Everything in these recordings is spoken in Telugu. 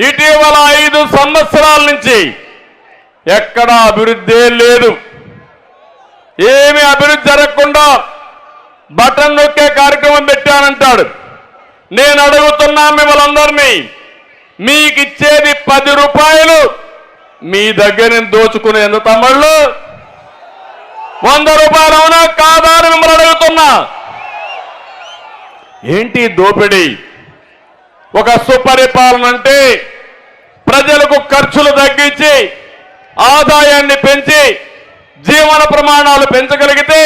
ఇటీవల 5 సంవత్సరాల నుంచి ఎక్కడా అభివృద్ధి లేదు. ఏమి అభివృద్ధి జరగకుండా బటన్ నొక్కే కార్యక్రమం పెట్టానంటాడు. నేను అడుగుతున్నా మిమ్మల్ని, మీకు ఇచ్చేది 10 రూపాయలు మీ దగ్గర నుంచి దోచుకునేందు తమ్ముళ్ళు 100 రూపాయలు అవునా కాదా అని మిమ్మల్ని అడుగుతున్నా. ఏంటి దోపిడీ? ఒక సుపరిపాలన అంటే ప్రజలకు ఖర్చులు తగ్గించి ఆదాయాన్ని పెంచి జీవన ప్రమాణాలు పెంచగలిగితే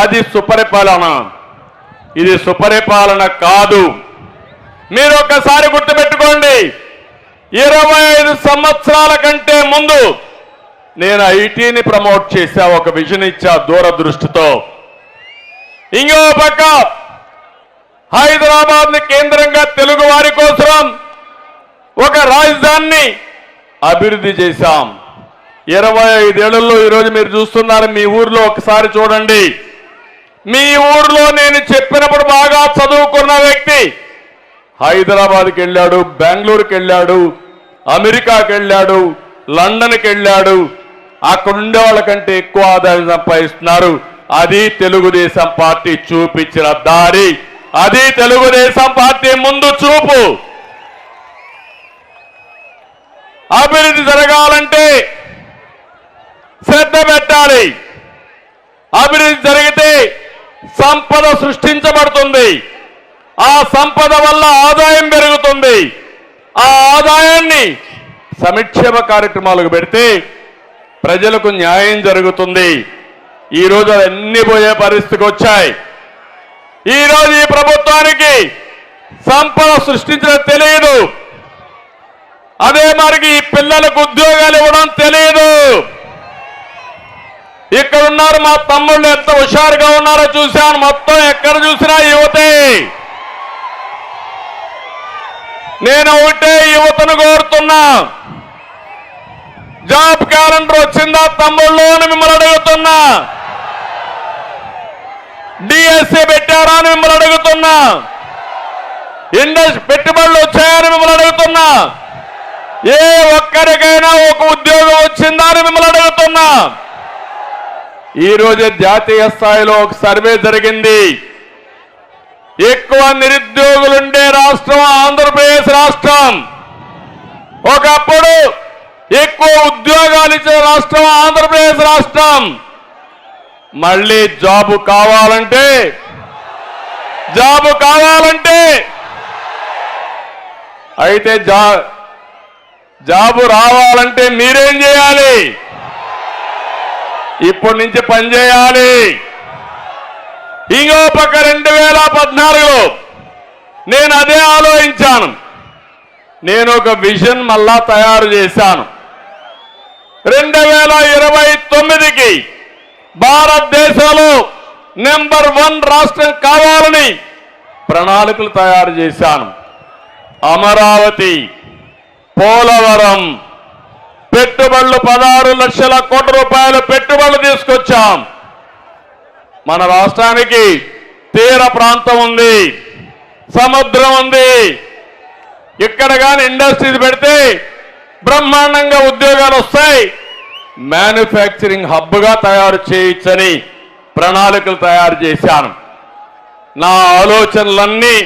అది సుపరిపాలన. ఇది సుపరిపాలన కాదు. మీరు ఒకసారి గుర్తుపెట్టుకోండి, 25 సంవత్సరాల కంటే ముందు నేను ఐటీని ప్రమోట్ చేశా, ఒక విజన్ ఇచ్చా దూరదృష్టితో. ఇంకో పక్క హైదరాబాద్ని కేంద్రంగా తెలుగు వారి కోసం ఒక రాజధానిని అభివృద్ధి చేశాం. 25 ఏళ్లలో ఈరోజు మీరు చూస్తున్నారు. మీ ఊర్లో ఒకసారి చూడండి. మీ ఊర్లో నేను చెప్పినప్పుడు బాగా చదువుకున్న వ్యక్తి హైదరాబాద్కి వెళ్ళాడు, బెంగళూరుకి వెళ్ళాడు, అమెరికాకి వెళ్ళాడు, లండన్కి వెళ్ళాడు. అక్కడ ఉండే వాళ్ళకంటే ఎక్కువ ఆదాయం సంపాదిస్తున్నారు. అది తెలుగుదేశం పార్టీ చూపించిన దారి, అది తెలుగుదేశం పార్టీ ముందు చూపు. అభివృద్ధి జరగాలంటే శ్రద్ధ పెట్టాలి. అభివృద్ధి జరిగితే సంపద సృష్టించబడుతుంది. ఆ సంపద వల్ల ఆదాయం పెరుగుతుంది. ఆ ఆదాయాన్ని సంక్షేమ కార్యక్రమాలకు పెడితే ప్రజలకు న్యాయం జరుగుతుంది. ఈరోజు అన్నీ పోయే పరిస్థితికి వచ్చాయి. ఈరోజు ఈ ప్రభుత్వానికి సంపద సృష్టించడం తెలియదు. అదే మరికి ఈ పిల్లలకు ఉద్యోగాలు ఇవ్వడం తెలియదు. ఇక్కడ ఉన్నారు మా తమ్ముళ్ళు, ఎంత హుషారుగా ఉన్నారో చూశాను. మొత్తం ఎక్కడ చూసినా యువతే. నేను ఒకటే యువతను కోరుతున్నా, జాబ్ క్యాలెండర్ వచ్చిందా తమ్ముళ్ళు అని మిమ్మల్ని అడుగుతున్నా. డిఎస్సి పెట్టారా అని మిమ్మల్ని అడుగుతున్నా. ఇండస్ట్రీ పెట్టుబడులు వచ్చాయని మిమ్మల్ని అడుగుతున్నా. ఏ ఒక్కరికైనా ఒక ఉద్యోగం వచ్చిందా అని మిమ్మల్ని అడుగుతున్నా. ఈ రోజు జాతీయ స్థాయిలో ఒక సర్వే జరిగింది. ఎక్కువ నిరుద్యోగులుండే రాష్ట్రం ఆంధ్రప్రదేశ్ రాష్ట్రం. ఒకప్పుడు ఎక్కువ ఉద్యోగాలు ఇచ్చే రాష్ట్రం ఆంధ్రప్రదేశ్ రాష్ట్రం. మళ్ళీ జాబు కావాలంటే అయితే జాబు రావాలంటే మీరేం చేయాలి? ఇప్పటి నుంచి పనిచేయాలి. ఇంకో పక్క 2014లో నేను అదే ఆలోచించాను. నేను ఒక విజన్ మళ్ళా తయారు చేశాను. 2029కి భారతదేశంలో నెంబర్ 1 రాష్ట్రం కావాలని ప్రణాళికలు తయారు చేశాను. అమరావతి, పోలవరం పెట్టుబడులు 16 లక్షల కోట్ల రూపాయలు పెట్టుబడులు తీసుకొచ్చాం. మన రాష్ట్రానికి తీర ప్రాంతం ఉంది, సముద్రం ఉంది. ఇక్కడ కానీ ఇండస్ట్రీస్ పెడితే బ్రహ్మాండంగా ఉద్యోగాలు వస్తాయి. మ్యానుఫ్యాక్చరింగ్ హబ్గా తయారు చేయొచ్చని ప్రణాళికలు తయారు చేశాను. నా ఆలోచనలన్నీ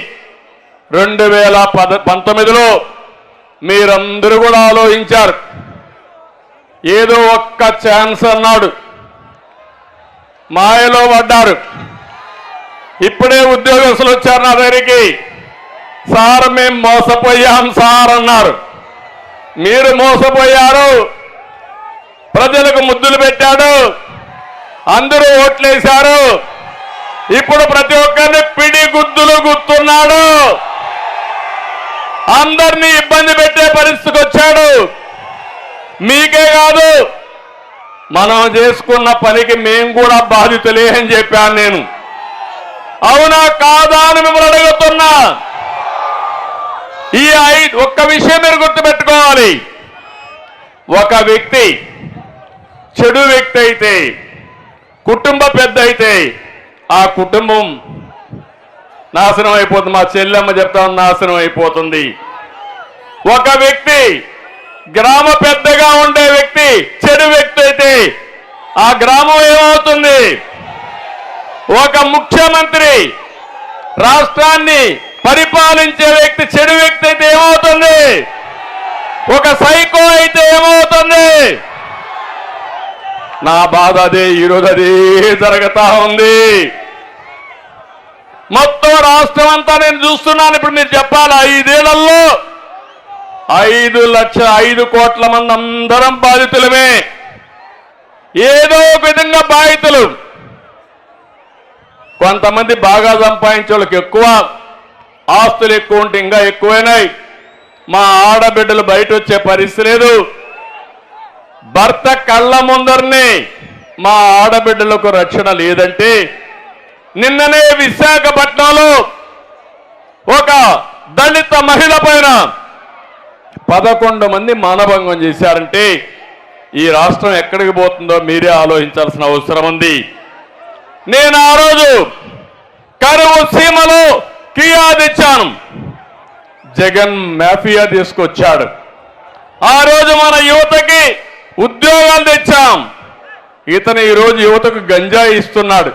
2019లో మీరందరూ కూడా ఆలోచించారు. ఏదో ఒక్క ఛాన్స్ అన్నాడు, మాయలో పడ్డారు. ఇప్పుడే ఉద్యోగస్తులు వచ్చారు నా దగ్గరికి. సార్ మేము మోసపోయాం సార్ అన్నారు. మీరు మోసపోయారు. ప్రజలకు ముద్దులు పెట్టాడు, అందరూ ఓట్లేశారు. ఇప్పుడు ప్రతి ఒక్కరిని పిడి గుద్దులు గుర్తున్నాడు. అందరినీ ఇబ్బంది పెట్టే పరిస్థితికి వచ్చాడు. మీకే కాదు, మనం చేసుకున్న పనికి మేము కూడా బాధ్యతలే అని చెప్పాను నేను. అవునా కాదా అని మిమ్మల్ని అడుగుతున్నా. ఒక్క విషయం మీరు గుర్తుపెట్టుకోవాలి. ఒక వ్యక్తి చెడు వ్యక్తి అయితే, కుటుంబ పెద్ద అయితే ఆ కుటుంబం నాశనం అయిపోతుంది. మా చెల్లెమ్మ చెప్తా నాశనం అయిపోతుంది. ఒక వ్యక్తి గ్రామ పెద్దగా ఉండే వ్యక్తి చెడు వ్యక్తి అయితే ఆ గ్రామం ఏమవుతుంది? ఒక ముఖ్యమంత్రి రాష్ట్రాన్ని పరిపాలించే వ్యక్తి చెడు వ్యక్తి అయితే ఏమవుతుంది? ఒక సైకో అయితే ఏమవుతుంది? నా బాధ అదే, ఈరోజు అదే జరుగుతా ఉంది. మొత్తం రాష్ట్రం అంతా నేను చూస్తున్నాను. ఇప్పుడు మీరు చెప్పాలి, 5 ఏళ్లలో 5 కోట్ల మంది అందరం బాధితులమే, ఏదో ఒక విధంగా బాధితులు. కొంతమంది బాగా సంపాదించే వాళ్ళకి ఎక్కువ ఆస్తులు ఎక్కువ ఉంటే ఇంకా ఎక్కువైనాయి. మా ఆడబిడ్డలు బయట వచ్చే పరిస్థితి లేదు. భర్త కళ్ళ ముందరనే మా ఆడబిడ్డలకు రక్షణ లేదంటే, నిన్ననే విశాఖపట్నంలో ఒక దళిత మహిళ పైన 11 మంది మానభంగం చేశారంటే ఈ రాష్ట్రం ఎక్కడికి పోతుందో మీరే ఆలోచించాల్సిన అవసరం ఉంది. నేను ఆ రోజు కరువు సీమలో కియా తెచ్చాను, జగన్ మాఫియా తీసుకొచ్చాడు. ఆ రోజు మన యువతకి ఉద్యోగాలు తెచ్చాం, ఇతను ఈరోజు యువతకు గంజాయి ఇస్తున్నాడు.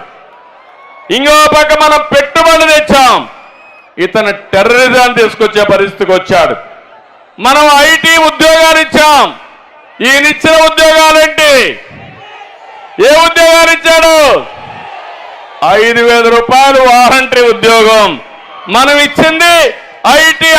ఇంకో పక్క మనం పెట్టుబడులు తెచ్చాం, ఇతను టెర్రరిజం తీసుకొచ్చే పరిస్థితికి వచ్చాడు. మనం ఐటీ ఉద్యోగాలు ఇచ్చాం, ఈయనిచ్చిన ఉద్యోగాలేంటి? ఏ ఉద్యోగాలు ఇచ్చాడు? 5,000 రూపాయలు వారంటీ ఉద్యోగం. మనం ఇచ్చింది ఐటీ